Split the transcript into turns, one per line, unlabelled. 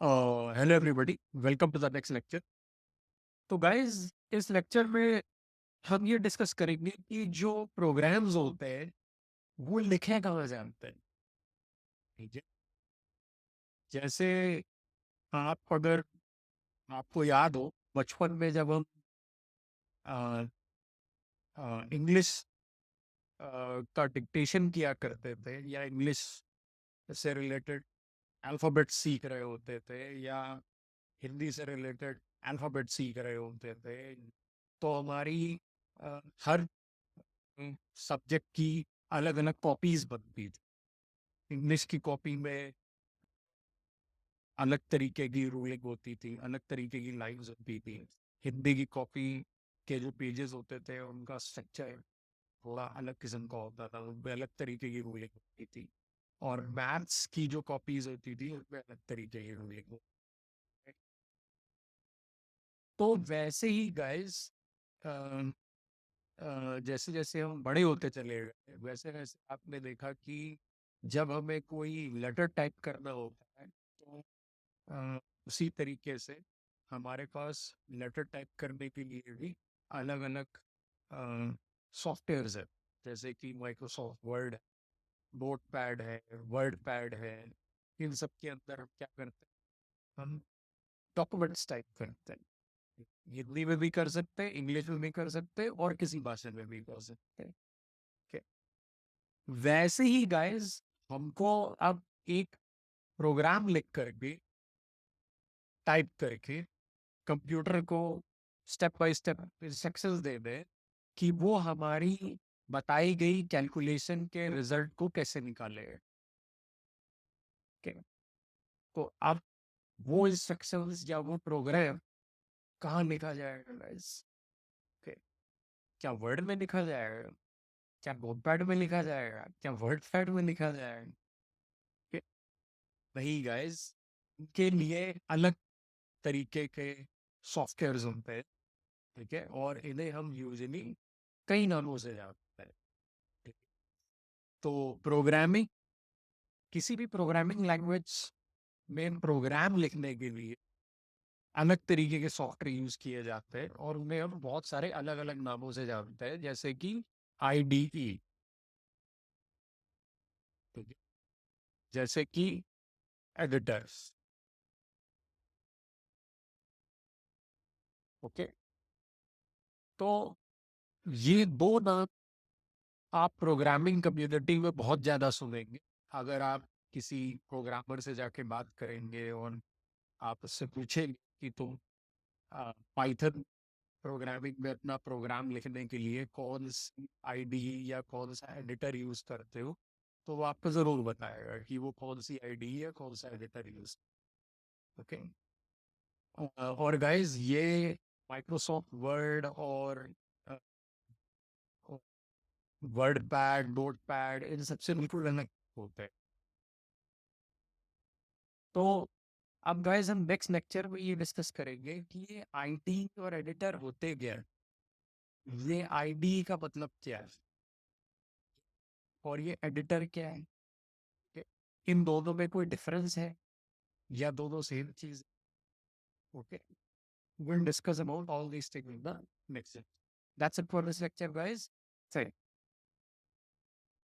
Hello everybody, welcome to the next lecture. तो guys, इस lecture में हम ये डिस्कस करेंगे कि जो प्रोग्राम्स होते हैं वो लिखे कहाँ जानते हैं। ठीक है, जैसे आप अगर आपको याद हो बचपन में जब हम इंग्लिश का डिक्टेशन किया करते थे या इंग्लिश से रिलेटेड अल्फ़ाबेट सीख रहे होते थे या हिंदी से रिलेटेड अल्फ़ाबेट सीख रहे होते थे, तो हमारी हर सब्जेक्ट की अलग अलग कॉपीज बनती थी। इंग्लिश की कॉपी में अलग तरीके की रूलिंग होती थी, अलग तरीके की लाइंस होती थी। हिंदी की कॉपी के जो पेजेस होते थे उनका स्ट्रक्चर थोड़ा अलग किस्म का होता था, उनमें अलग तरीके की रूलिंग होती थी। और मैथ्स की जो कॉपीज होती थी उनमें अलग तरीके की रूलिंग होती थी। तो वैसे ही गाइस, जैसे जैसे हम बड़े होते चले गए वैसे वैसे आपने देखा कि जब हमें कोई लेटर टाइप करना होता है तो उसी तरीके से हमारे पास लेटर टाइप करने के लिए भी अलग अलग सॉफ्टवेयर्स है। जैसे कि माइक्रोसॉफ्ट वर्ड, नोट पैड है, वर्ड पैड है। इन सब के अंदर हम क्या करते हैं, हम डॉक्यूमेंट्स टाइप करते हैं। हिंदी में भी कर सकते हैं, इंग्लिश में भी कर सकते हैं और किसी भाषा में भी कर सकते हैं। Okay. वैसे ही गाइस, हमको अब एक प्रोग्राम लिख करके टाइप करके कंप्यूटर को स्टेप बाय स्टेप इंस्ट्रक्शंस दे दे कि वो हमारी बताई गई कैलकुलेशन के रिजल्ट को कैसे निकाले। Okay. तो अब वो इंस्ट्रक्शंस या वो प्रोग्राम कहाँ लिखा जाएगा गाइस? Okay. क्या वर्ड में लिखा जाएगा? क्या नोटपैड में लिखा जाएगा? क्या वर्ड पैड में लिखा जाएगा? Okay. नहीं गाइस, के लिए अलग तरीके के सॉफ्टवेयर होते हैं। ठीक है, और इन्हें हम यूजली कई नामों से जानते हैं। ठीक है? तो प्रोग्रामिंग, किसी भी प्रोग्रामिंग लैंग्वेज में प्रोग्राम लिखने के लिए अलग तरीके के सॉफ्टवेयर यूज किए जाते हैं और उन्हें हम बहुत सारे अलग अलग नामों से जानते हैं, जैसे कि आईडीई। ठीक है, जैसे कि एडिटर्स। ओके, तो ये दो नाम आप प्रोग्रामिंग कम्युनिटी में बहुत ज़्यादा सुनेंगे। अगर आप किसी प्रोग्रामर से जाके बात करेंगे और आप उससे पूछेंगे कि तुम पाइथन प्रोग्रामिंग में अपना प्रोग्राम लिखने के लिए कौन सी आईडी या कौन सा एडिटर यूज़ करते हो, तो वो आपको ज़रूर बताएगा कि वो कौन सी आईडी या कौन सा एडिटर यूज़। ओके, और गाइस, ये माइक्रोसॉफ्ट वर्ड और वर्ड पैड, नोट पैड, इन सबसे बिल्कुल अलग होते हैं। तो अब गाइस, हम नेक्स्ट लेक्चर में ये डिस्कस करेंगे कि ये आईडी और एडिटर होते क्या हैं, ये आईडी का मतलब क्या है और ये एडिटर क्या है। कि इन दोनों में कोई डिफरेंस है या दोनों सेम चीज? Okay, we'll discuss about all these things in the next lecture. That's it for this lecture, guys. Say.